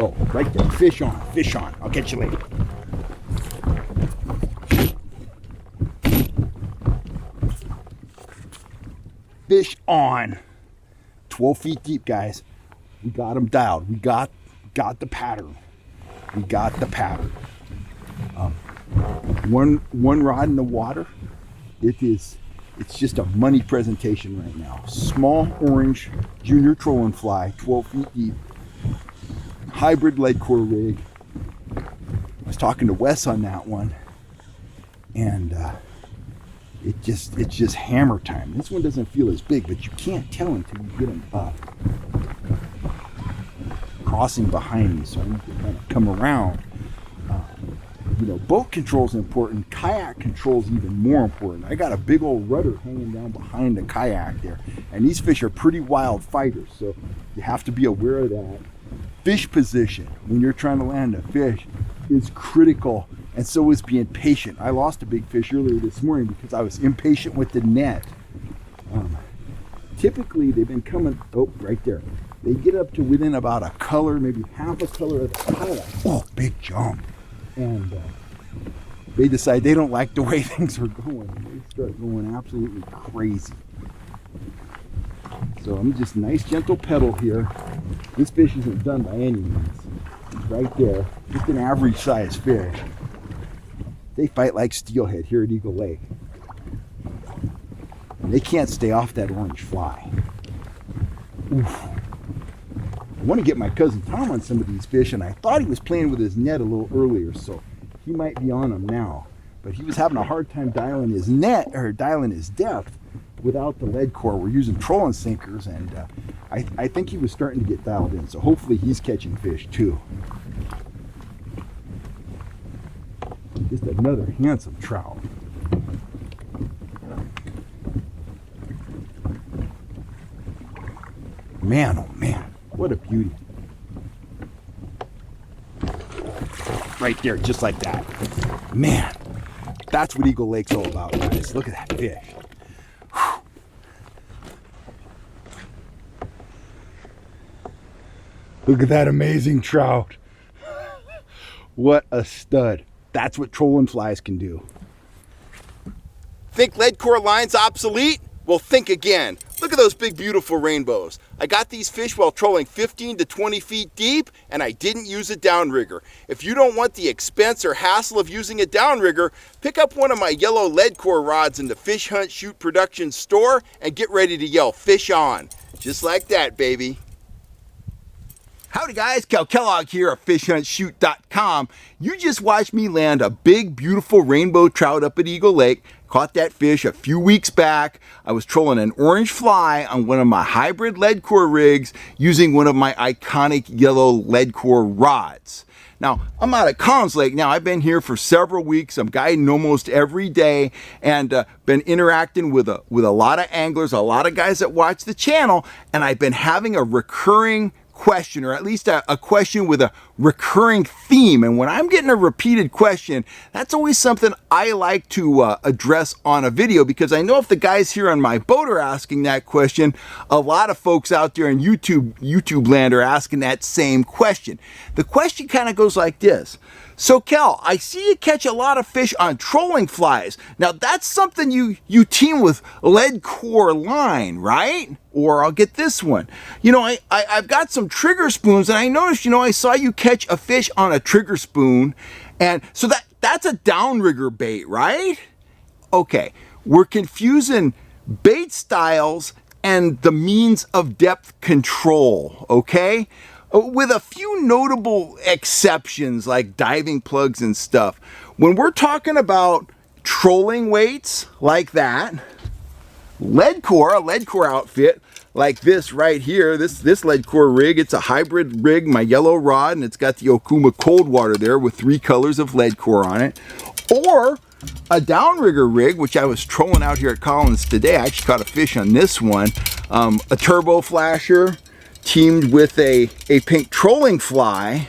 Oh, right there. Fish on. Fish on. I'll catch you later. Fish on. 12 feet deep, guys. We got them dialed. We got the pattern. We got the pattern. One rod in the water. It's just a money presentation right now. Small orange junior trolling fly, 12 feet deep. Hybrid Leadcore rig. I was talking to Wes on that one, and it's just hammer time. This one doesn't feel as big, but you can't tell until you get them up. Crossing behind me, so I need to kind of come around. You know, boat control is important. Kayak control is even more important. I got a big old rudder hanging down behind the kayak there, and these fish are pretty wild fighters, so you have to be aware of that. Fish position when you're trying to land a fish is critical, and so is being patient. I lost a big fish earlier this morning because I was impatient with the net. Typically they've been coming, oh, right there. They get up to within about a color, maybe half a color of the kayak. Oh, big jump. And they decide they don't like the way things are going. They start going absolutely crazy. So I'm just nice gentle pedal here. This fish isn't done by any means. It's right there, just an average size fish. They fight like steelhead here at Eagle Lake. And they can't stay off that orange fly. Oof. I want to get my cousin Tom on some of these fish, and I thought he was playing with his net a little earlier, so he might be on them now. But he was having a hard time dialing his net, or dialing his depth without the Leadcore. We're using trolling sinkers, and I think he was starting to get dialed in, so hopefully he's catching fish too. Just another handsome trout. Man, oh man. What a beauty. Right there, just like that. Man, that's what Eagle Lake's all about, guys. Look at that fish. Whew. Look at that amazing trout. What a stud. That's what trolling flies can do. Think Leadcore line's obsolete? Well, think again. Look at those big, beautiful rainbows. I got these fish while trolling 15 to 20 feet deep, and I didn't use a downrigger. If you don't want the expense or hassle of using a downrigger, pick up one of my yellow Leadcore rods in the Fish Hunt Shoot Production store and get ready to yell, fish on. Just like that, baby. Howdy guys, Cal Kellogg here at FishHuntShoot.com. You just watched me land a big, beautiful rainbow trout up at Eagle Lake. Caught that fish a few weeks back. I was trolling an orange fly on one of my hybrid Leadcore rigs using one of my iconic yellow Leadcore rods. Now, I'm out at Collins Lake now. I've been here for several weeks. I'm guiding almost every day and been interacting with a lot of anglers, a lot of guys that watch the channel, and I've been having a recurring question, or at least a question with a recurring theme. And when I'm getting a repeated question, that's always something I like to address on a video, because I know if the guys here on my boat are asking that question, a lot of folks out there in YouTube land are asking that same question. The question kind of goes like this. So Cal, I see you catch a lot of fish on trolling flies. Now that's something you team with Leadcore line, right? Or I'll get this one. You know, I've got some trigger spoons, and I noticed, you know, I saw you catch a fish on a trigger spoon, and so that's a downrigger bait, right? Okay, we're confusing bait styles and the means of depth control, okay? With a few notable exceptions like diving plugs and stuff. When we're talking about trolling weights like that, a Leadcore outfit like this right here, this Leadcore rig, it's a hybrid rig, my yellow rod, and it's got the Okuma cold water there with 3 colors of Leadcore on it. Or a downrigger rig, which I was trolling out here at Collins today. I actually caught a fish on this one. A turbo flasher, teamed with a pink trolling fly,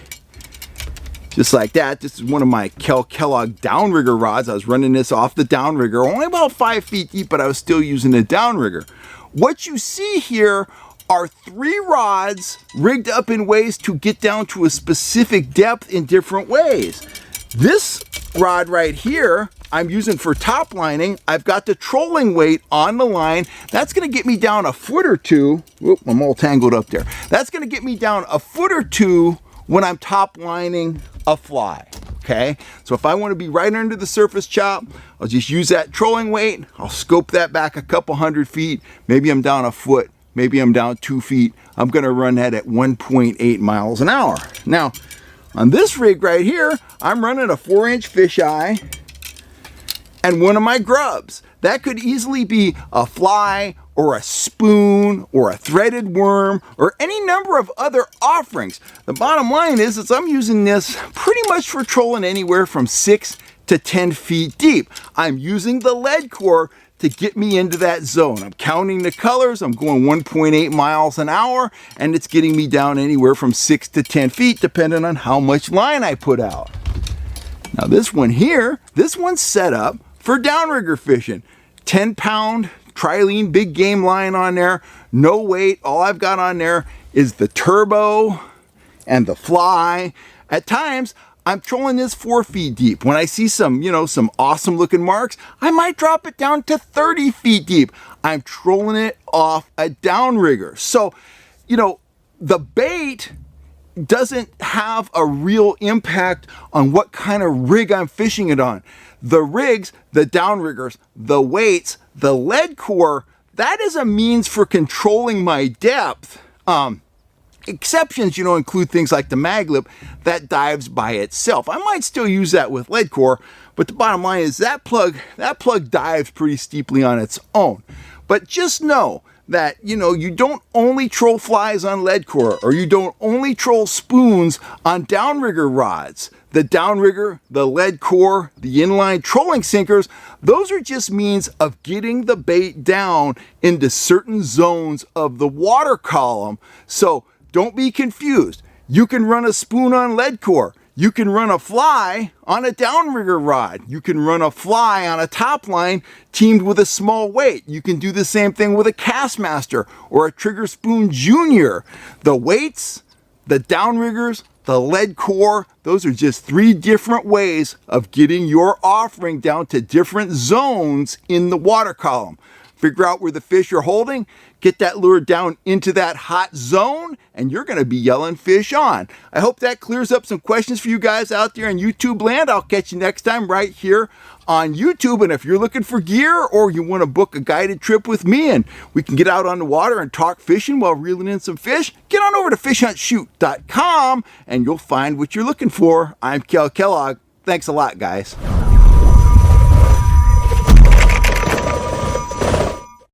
just like that. This is one of my Cal Kellogg downrigger rods. I was running this off the downrigger, only about 5 feet deep, but I was still using a downrigger. What you see here are 3 rods rigged up in ways to get down to a specific depth in different ways. This rod right here, I'm using for top lining. I've got the trolling weight on the line. That's gonna get me down a foot or two. Whoop, I'm all tangled up there. That's gonna get me down a foot or two when I'm top lining a fly, okay? So if I wanna be right under the surface chop, I'll just use that trolling weight. I'll scope that back a couple 100 feet. Maybe I'm down a foot, maybe I'm down 2 feet. I'm gonna run that at 1.8 miles an hour. Now, on this rig right here, I'm running a 4-inch fisheye and one of my grubs. That could easily be a fly or a spoon or a threaded worm or any number of other offerings. The bottom line is I'm using this pretty much for trolling anywhere from 6 to 10 feet deep. I'm using the Leadcore to get me into that zone. I'm counting the colors, I'm going 1.8 miles an hour, and it's getting me down anywhere from 6 to 10 feet, depending on how much line I put out. Now this one here, this one's set up for downrigger fishing. 10-pound trilene big game line on there, no weight. All I've got on there is the turbo and the fly. At times, I'm trolling this 4 feet deep. When I see some, some awesome looking marks, I might drop it down to 30 feet deep. I'm trolling it off a downrigger. So, the bait doesn't have a real impact on what kind of rig I'm fishing it on. The rigs, the downriggers, the weights, the Leadcore, that is a means for controlling my depth. Exceptions, include things like the mag lip that dives by itself. I might still use that with Leadcore, but the bottom line is that plug dives pretty steeply on its own. But just know that, you don't only troll flies on Leadcore, or you don't only troll spoons on downrigger rods. The downrigger, the Leadcore, the inline trolling sinkers, those are just means of getting the bait down into certain zones of the water column. So don't be confused. You can run a spoon on Leadcore. You can run a fly on a downrigger rod. You can run a fly on a top line teamed with a small weight. You can do the same thing with a Castmaster or a Trigger Spoon Junior. The weights, the downriggers, the Leadcore, those are just 3 different ways of getting your offering down to different zones in the water column. Figure out where the fish you're holding, get that lure down into that hot zone, and you're gonna be yelling fish on. I hope that clears up some questions for you guys out there in YouTube land. I'll catch you next time right here on YouTube. And if you're looking for gear or you wanna book a guided trip with me and we can get out on the water and talk fishing while reeling in some fish, get on over to fishhuntshoot.com and you'll find what you're looking for. I'm Kel Kellogg. Thanks a lot, guys.